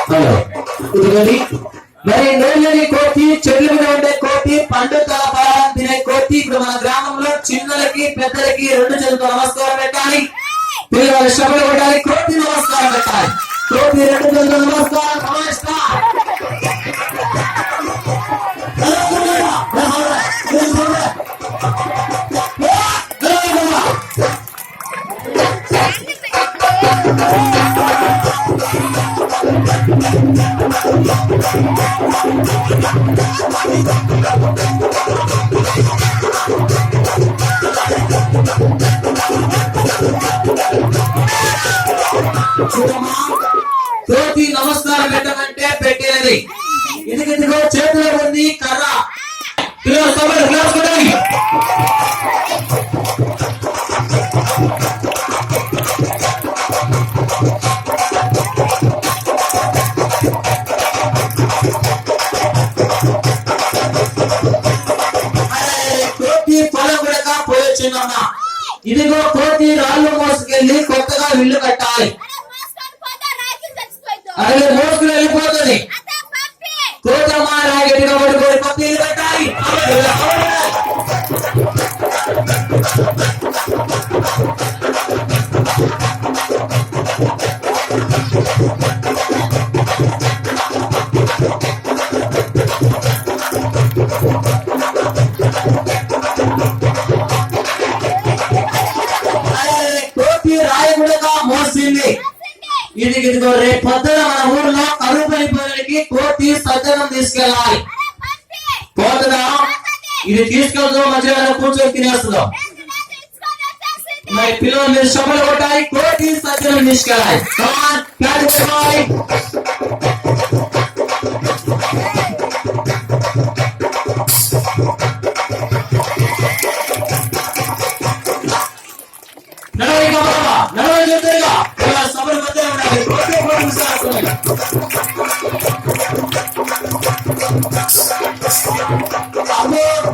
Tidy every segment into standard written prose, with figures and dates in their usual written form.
Hello ఇదిగోని మరి నోళ్ళని కోతి, చెట్ల మీద ఉండే కోతి, పండు తలపాలను తినే కోతి. ఇప్పుడు మన గ్రామంలో చిన్నలకి పెద్దలకి రెండు చేతులతో నమస్కారం పెట్టాలి. పిల్లలు శ్రమలు కొట్టాలి. కోతి నమస్కారం పెట్టాలి. కోతి రెండు చేతులతో నమస్కారం. కోతి నమస్కారం పెట్టమంటే పెట్టేది. ఇదిగో చేతిలో ఉంది కర్ర. కోతి పొలం కూడా పోయొచ్చిందమ్మా. ఇదిగో కోతి రాళ్ళు మోసుకెళ్ళి కొత్తగా ఇల్లు కట్టాలి. అదే మోసుకుని వెళ్ళిపోతుంది. కోతమ్మ రాగెట్టుగా పడుకొని కొత్త ఇల్లు కట్టాలి. కోతి రాయగుడగా మోసింది. ఇదిగో రేపు పొద్దున మన ఊర్లో కరువు పడిపోయినకి కోతి సజ్జనం తీసుకెళ్ళాలి. పోతుందా? ఇది తీసుకెళ్తూ మధ్యలో కూర్చొని తినేస్తుందో. మరి పిల్లలు మీరు శ్రమలు కొట్టాలి. కోతి సజ్జనం తీసుకెళ్ళాలి.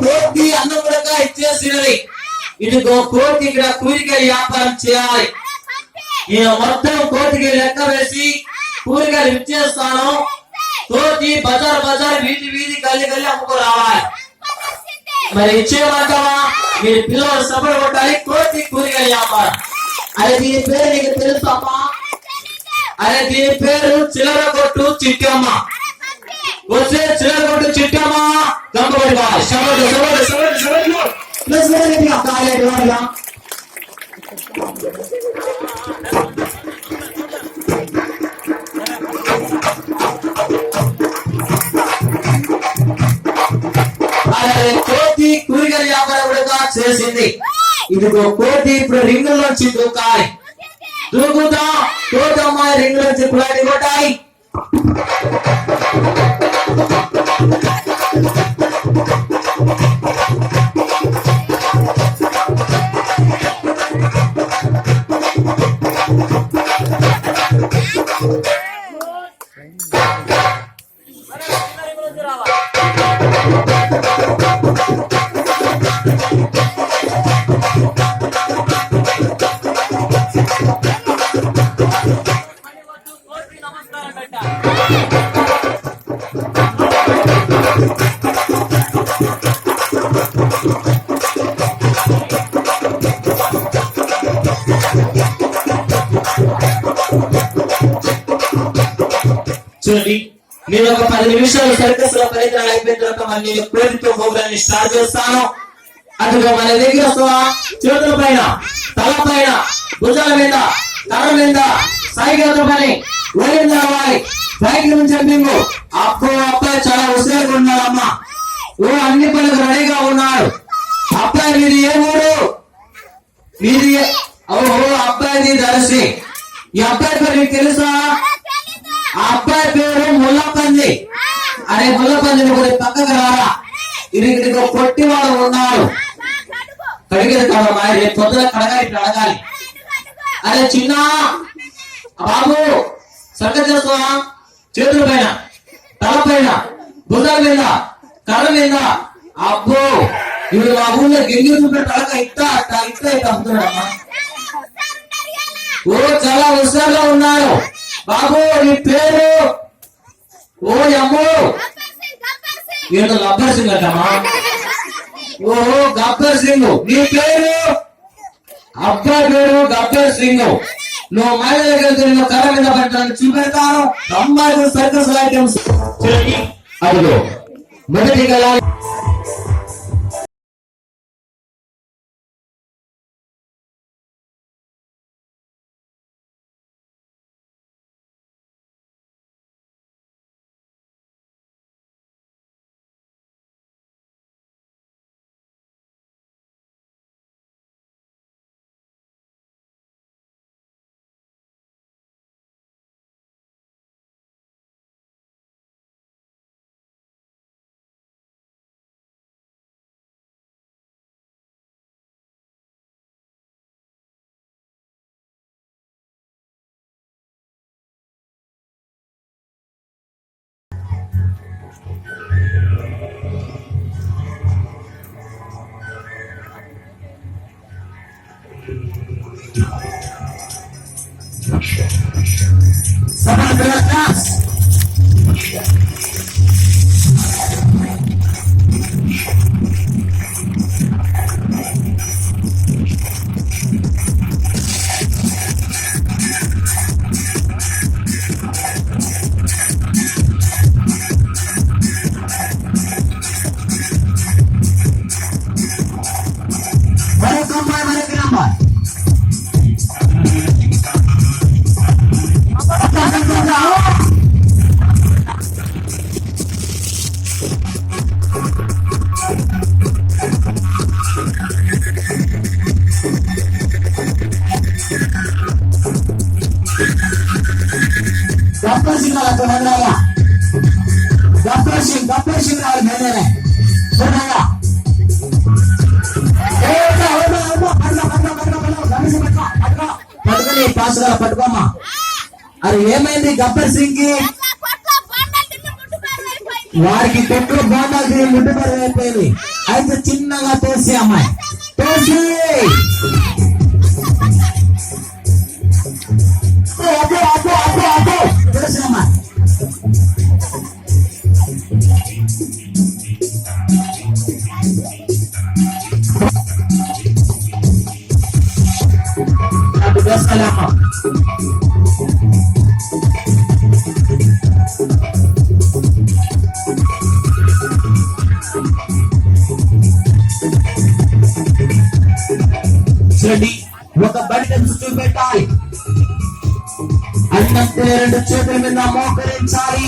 కోతి అన్నం కూడా ఇచ్చేసినది. ఇదిగో కోతి ఇక్కడ కూరగాయలు వ్యాపారం చేయాలి. నేను మొత్తం కోతికి లెక్క వేసి కూరగాయలు ఇచ్చేస్తాను. కోతి బజార్ వీధి గల్లి అమ్ముకు రావాలి. మరి ఇచ్చేయమంటావా? మీరు పిల్లలు సపోర్ట్ కొట్టాలి. కోతి కూరగాయలు వ్యాపారం. అరే దీని పేరు నీకు తెలుసు అమ్మా? అరే దీని పేరు చిల్లర కొట్టు చిట్టమ్మ. వచ్చే చిల్లర కొట్టు చిట్టమ్మ గంపబడి కోతి కూరగాయల వ్యాపారం కూడా చేసింది. ఇదిగో కోతి ఇప్పుడు రింగుల్లోంచి దూకాలి. దూకుతా కోతమ్మాయి రింగులోంచి కులాడి కొట్టాలి. చూడండి, నేను ఒక 10 నిమిషాలు సర్కస్ లో ప్రయత్నాలు అయిపోయిన తర్వాత మళ్ళీ కోతితో ప్రోగ్రామ్ స్టార్ట్ చేస్తాను. అటుగా మన దగ్గర చేతుల పైన, తల పైన, భుజాల మీద, తల మీద సైకిల్ పని వెళ్ళింది రావాలి. సైకిల్ నుంచి జంపింగ్. అబ్బాయి చాలా హుషారుగా ఉన్నాడమ్మా. అన్ని పనులకు రెడీగా ఉన్నాడు. అబ్బాయి మీది ఏ ఊరు? మీది అబ్బాయిది దర్శి. ఈ అబ్బాయి పేరు మీకు తెలుసా? ఆ అబ్బాయి పేరు ముల్లపంది. అరే ముల్లపందిని కొద్ది పక్కకు రారా. ఇదిగో పొట్టివాడు ఉన్నాడు. కడిగేది కాదమ్మా, రేపు పొద్దున కడగాలి, ఇట్లా అడగాలి. అరే చిన్న బాబు సర్కస్ చేస్తావా? చేతుల పైన, తల పైన, భుజాల మీద, కళ్ళ మీద. అబ్బో ఇప్పుడు మా ఊళ్ళో గింగి చూపెట్టి అడగ ఇట్లా అమ్ముతున్నాడమ్మా. ఓ చాలా హుషారుగా ఉన్నారు. బాబు నీ పేరు? ఓ అమ్మో ఏదో గబ్బర్ సింగ్ అంటమ్మా. ఓహో గబ్బర్ సింగ్. నీ పేరు? అబ్బాయి పేరు గబ్బర్ సింగ్. నువ్వు మహిళ దగ్గర నువ్వు కర్ర మీద పట్టడానికి చూపెడతాను. అమ్మాయి సర్కస్ ఐటమ్స్ అదిగో మొదటి గల गब्बर सिंह वाला तो बन रहा गब्बर सिंह वाला मैंने है बनाया పట్టుకొని పాస్ గా పట్టుకోమ్మా. అది ఏమైంది గబ్బర్ సింగ్ కి? వారికి కొట్లు బోండాలు తిరిగి ముట్టుబడి అయిపోయింది. అయితే చిన్నగా తోసి అమ్మాయి తోసి తోసి అమ్మాయి ఒక బడి చూపెట్టాలి. అంటే రెండు చేతుల మీద మోకరించాలి.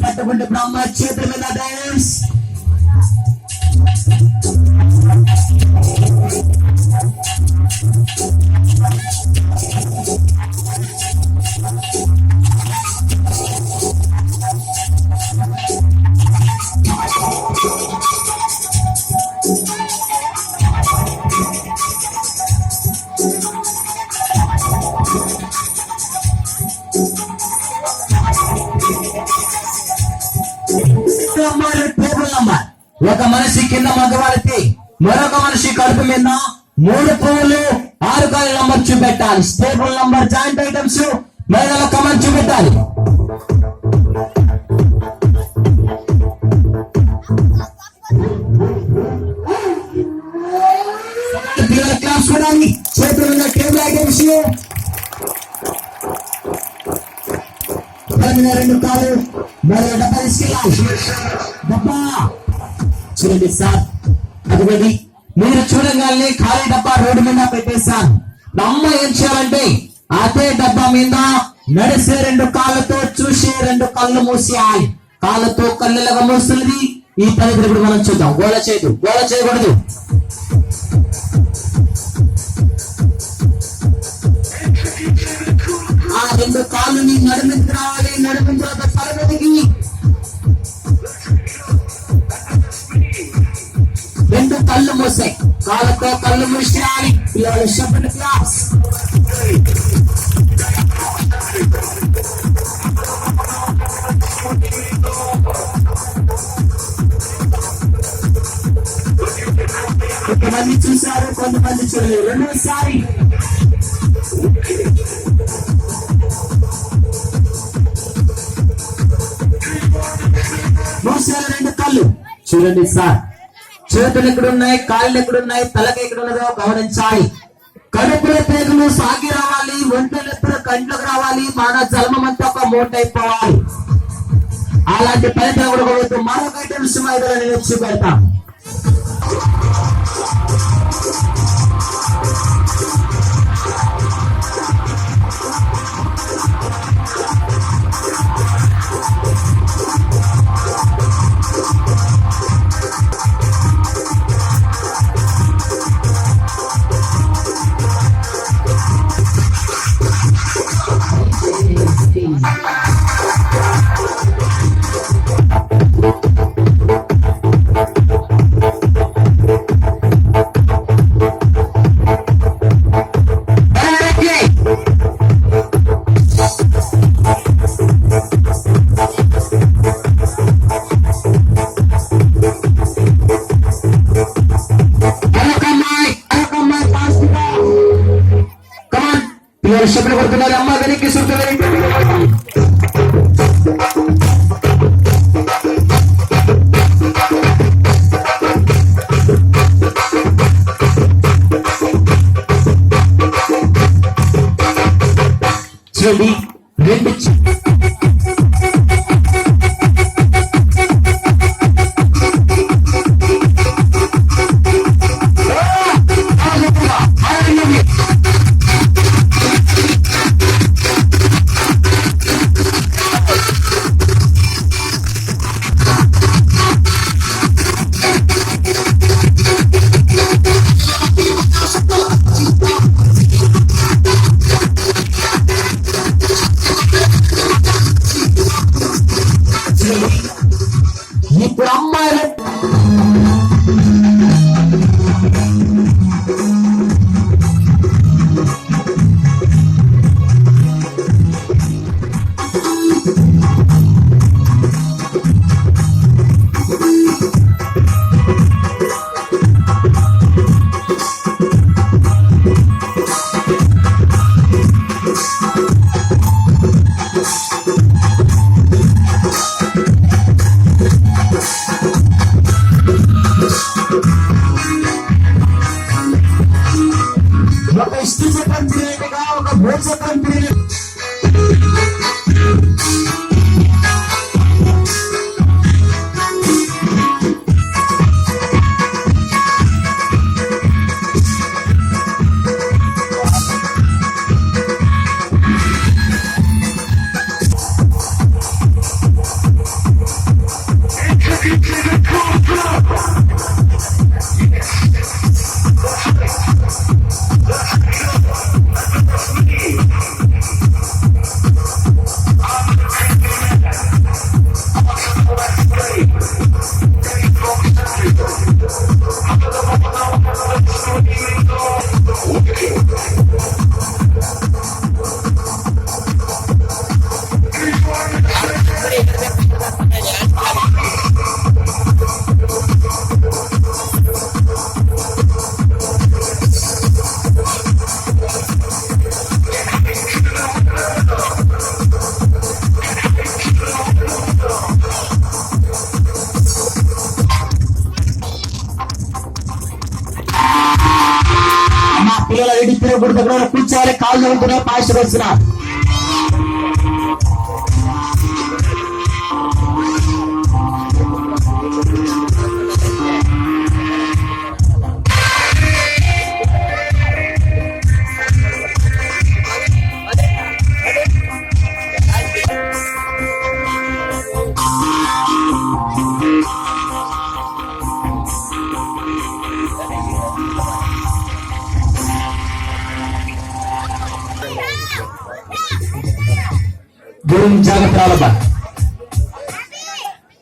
పట్టుకుంటే బ్రహ్మ చేతుల మీద డాన్స్. ఒక మనిషి కింద మగవారికి మరొక మనిషి కడుపు మీద 3 పువ్వులు 6 కాయల నంబర్ చూపెట్టాలి. స్టేబుల్ నంబర్ జాయింట్ ఐటమ్స్ మహిళల కమెంట్ చూపెట్టాలి. క్లాస్ చూడాలి. చేతుల మీద టేబుల్ ఐటమ్స్ 2 కాళ్ళు మరో డబ్బా తీసుకెళ్ళాలి. డబ్బా చూడండి సార్, అదిగోది మీరు చూడగానే ఖాళీ డబ్బా రోడ్డు మీద పెట్టేశాను. అమ్మ ఏం చేయాలంటే అదే డబ్బా మీద నడిసే 2 కాళ్ళతో చూసే 2 కళ్ళు మూసేయాలి. కాళ్ళతో కళ్ళులాగా మూస్తున్నది ఈ పని ఇప్పుడు మనం చూద్దాం. గోళ చేయకూడదు. ఆ 2 కాళ్ళని నడుమికి రావాలి. నడుమిన తర్వాత తలగదికి 2 కళ్ళు మూసాయి. కాళ్ళతో కళ్ళు మూసేయాలి. పిల్లలు చెప్పండి క్లాస్. కొంతమంది చూశారు, కొంతమంది చూడలేదు. రెండోసారి మూసారు 2 కళ్ళు. చూడండి సార్, చేతులు ఎక్కడున్నాయి, కాళ్ళు ఎక్కడున్నాయి, తలకి ఎక్కడున్నదో గమనించాలి. కడుపులో పేగులు సాగి రావాలి. ఒంటెలు ఎప్పుడు కంట్లోకి రావాలి. మన జలమం అంతా ఒక మూట అయిపోవాలి. అలాంటి ఫలితం కూడా మరొక ఐటమ్స్ నేను చూపెడతాను. చెప్పలు కొడుతున్నారు. అమ్మ వెనక్కి సుడుతున్నారు. చూడండి 2 ఇప్పుడు అమ్మాయిలు ఒక ఇష్ట చక్రం తిరిగినట్టుగా ఒక భూచక్రం తిరిగి పిల్లల ఇడిపిన గుర్తు కూర్చోవాలి. కాళ్ళు ఉంటున్నా పాస్ వస్తున్నా. జాగ్రత్త రావాలబ్బా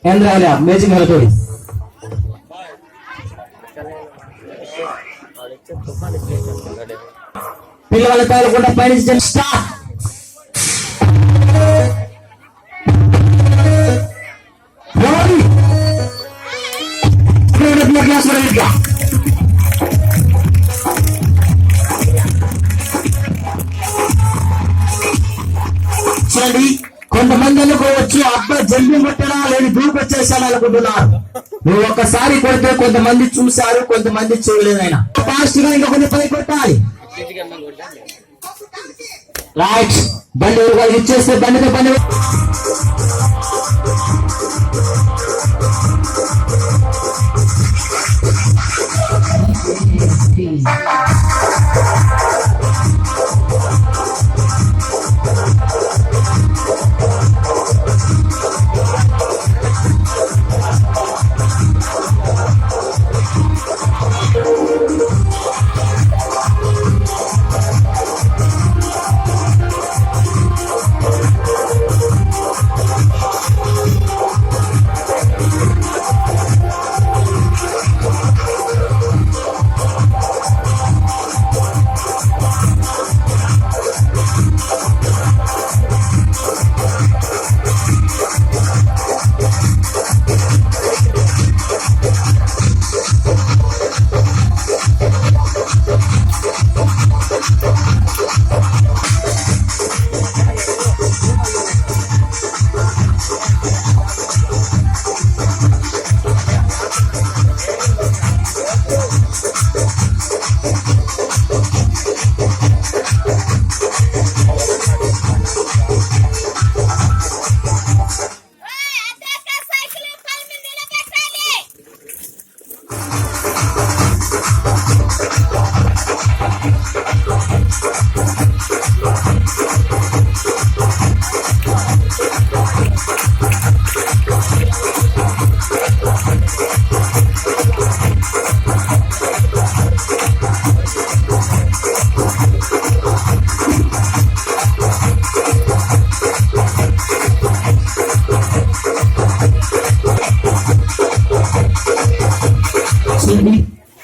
ఏం రాలే మేజింగ్ హెల్తోడి పిల్లల తగలకుండా పయనించండి స్టార్ట్ చూడండి కొంతమంది అనుకోవచ్చు అబ్బా జల్దీ కొట్టడా లేదు దూకొచ్చేసాను అనుకుంటున్నారు నువ్వు ఒక్కసారి కొడితే కొంతమంది చూశారు కొంతమంది చూడలేదు ఆయన ఫాస్ట్ గా ఇంకా కొన్ని పని కొట్టాలి రైట్ బండి వాళ్ళకి ఇచ్చేస్తే బండితో బండి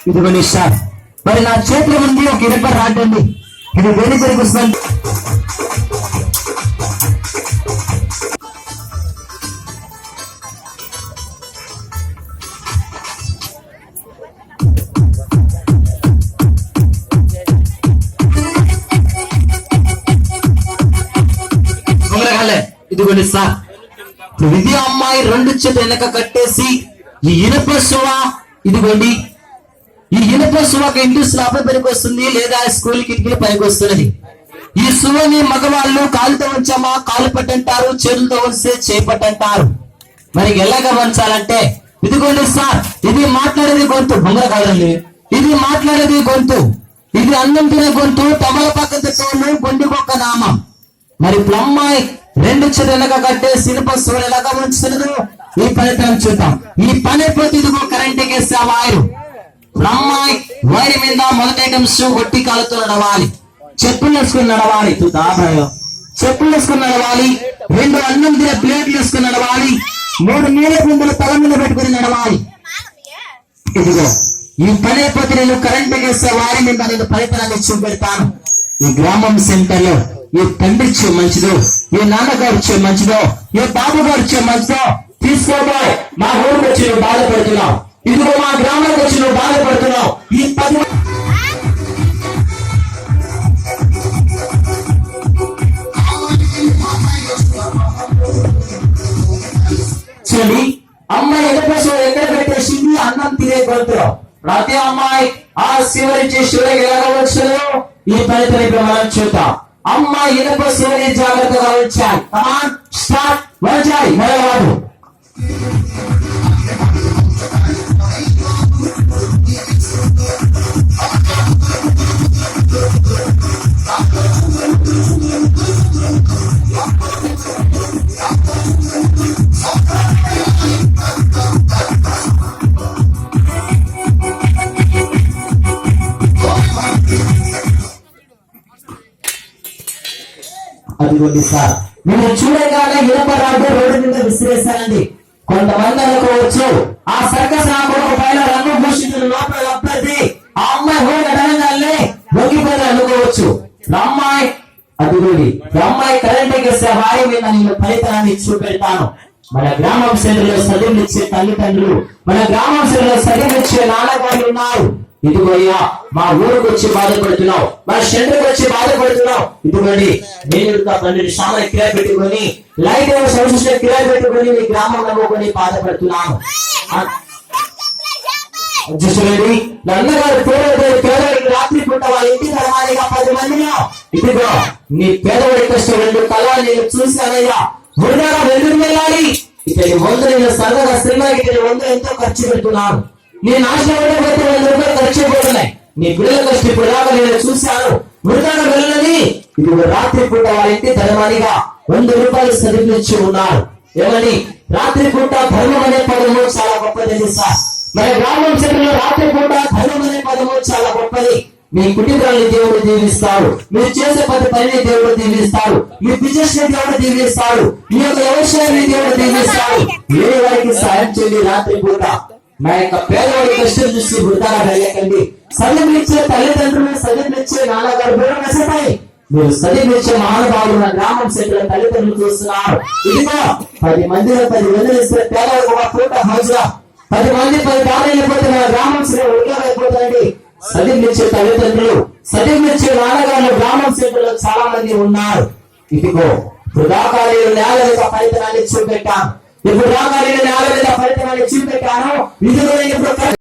ఇదిగోండి సార్ మరి నా చేతిలో ఉంది ఒక ఇరపై రాటండి ఇది వేడి పెరుగుతుంది ఇదిగోండి సార్ ఇది అమ్మాయి రెండు చేతులు వెనక కట్టేసి ఈ ఇనప సువ ఇదిగోండి ఈ ఇనుప సువక ఇంటి స్లాబ్ పనికి వస్తుంది లేదా స్కూల్ కిటికీలు పనికి వస్తున్నది ఈ సువని మగవాళ్ళు కాలుతో ఉంచామా కాలు పట్టంటారు చేతులతో ఉంచితే చేపట్టంటారు మరి ఎలాగ వంచాలంటే ఇదిగోండి సార్ ఇది మాట్లాడేది గొంతు బొమ్మల కాదండి ఇది మాట్లాడేది గొంతు ఇది అన్నం తినే గొంతు తమల పక్కన తోలు బొండికొక్క నామం మరి అమ్మాయి రెండు చెరువులుగా కట్టే ఇనుప సువని ఎలాగా ఉంచుతున్నదో ఈ ఫలితం చూద్దాం ఈ పని అయిపోతే ఇదిగో కరెంట్ ఎక్కేస్తే ఆ వైరు అమ్మాయి వైరి మీద మొదటి ఐటమ్స్ ఒట్టి కాలుతో నడవాలి చెప్పులు వేసుకుని నడవాలి చెప్పులు వేసుకుని నడవాలి రెండు అన్నం తినే ప్లేట్లు వేసుకుని నడవాలి మూడు నీళ్ళ గుండెలు తల మీద పెట్టుకుని నడవాలి ఇదిగో ఈ పని అయిపోతే నేను కరెంట్ ఎక్కేస్తే వారి మీద నేను ఫలితాన్ని చూపెడతాను ఈ గ్రామం సెంటర్ లో ఈ తండ్రి ఇచ్చే మంచిదో ఈ నాన్నగారు ఇచ్చే మంచిదో ఈ బాబు గారు ఇచ్చే మంచిదో తీసుకోబోయ్ మా ఊరికి వచ్చి నువ్వు బాధపడుతున్నావు ఇదిగో మా గ్రామానికి వచ్చి నువ్వు బాధపడుతున్నావు ఈ 10 చూడండి అమ్మాయి ఎక్కడ పెట్టేసింది అన్నం తినే గొంతులో ప్రతి అమ్మాయి ఆ శివరించి శివుడికి ఎలాగ వచ్చారో ఈ ఫలితం మనం చూద్దాం అమ్మాయి ఇనప శివుని జాగ్రత్తగా వచ్చాయి కమాన్ స్టార్ట్ వచ్చాయి మొదలవాడు అదిగోండి సార్ మీరు చూడగానే ఇనపరాడు రోడ్డు మీద విసిరేస్తానండి. కొంతమంది అనుకోవచ్చు ఆ సర్కస్ రాకుండా పైన రంగు భూషితులు లోపల అప్పది ఆ అమ్మాయి హోగా అనగానే వంగిపోయి అనుకోవచ్చు. అమ్మాయి అదిగోడి అమ్మాయి కరెంట్ ఎక్కిస్తే హాయి మీద నేను ఫలితాన్ని చూపెడతాను. మన గ్రామం శైలిలో చదివినిచ్చే తల్లిదండ్రులు, మన గ్రామం శైలిలో చదివినిచ్చే నాన్నగారు ఉన్నారు. ఇదిగోయ్యా మా ఊరికి వచ్చి బాధపడుతున్నావు, మా సెంటర్కి వచ్చి బాధపడుతున్నావు. ఇదిగోండి నేను 12 సామాన్లు కిరాయి పెట్టుకొని లైట్ సంవత్సరం కిరాయి పెట్టుకొని మీ గ్రామంలో నమ్ముకొని బాధపడుతున్నాను. చూడండి అన్నగారు పేదవాడికి రాత్రి పూట వాళ్ళ ఇంటి ధర్మానిగా 10 మందిలో ఇదిగో నీ పేదవాడి కష్టం 2 కళ నేను చూశానయ్యా. వృధాగా వెళ్తుకు వెళ్ళాలి. ఇతని వందలు నేను సరదాగా సినిమాకి ఇతని వందలు ఎంతో ఖర్చు పెడుతున్నాను. నేను ఆశపడే 100 రూపాయలు ఖర్చు అయిపోతున్నాయి. నీ పిల్లల కష్టం ఇప్పుడు దాకా నేను చూశాను. వృధాగా వెళ్ళని ఇది రాత్రి పూట వాళ్ళ ఇంటి ధర్మానిగా 100 రూపాయలు చదివించి ఉన్నారు. ఏమని రాత్రి పూట ధర్మం అనే పదము చాలా గొప్పది సార్. మన గ్రామం చెరువులో రాత్రి పూట ధర్మం అనే పదము చాలా గొప్పది. మీ కుటుంబాన్ని దేవుడు దీవిస్తాడు. మీరు చేసే 10 పనిని దేవుడు దీవిస్తాడు. మీ బిజినెస్ ని దేవుడు దీవిస్తాడు. మీ యొక్క వ్యవసాయాన్ని దేవుడు దీవిస్తాడు. వేరే వారికి సాయం చేయండి. రాత్రి పూట నా యొక్క పేదవాడి కష్టం చూసి వృధాగా వెళ్ళకండి. చదివించే తల్లిదండ్రులు, చదివించే నాన్నగారు పేరు నష్టపోయి మీరు చదివించే మహానుభావులు నా గ్రామం సెంటర్ తల్లిదండ్రులు చూస్తున్నారు. ఇదిగో 10 మందిలో 10 మందిని ఇస్తే పేదవాళ్ళకు ఒక పూట హాజరా 10 మంది 10 దాని వెళ్ళిపోతే నా గ్రామం సెంటర్ ఉద్యోగం అయిపోతాయండి. చదివించే తల్లిదండ్రులు, చదివించే నాన్నగారు గ్రామం సెంటర్ లో చాలా మంది ఉన్నారు. ఇదిగో వృధాకాలీన నేల మీద ఫలితాన్ని చూపెట్టాను. ఇప్పుడు రాకాలీన నేల మీద ఫలితాన్ని చూపెట్టాను. ఇదిగో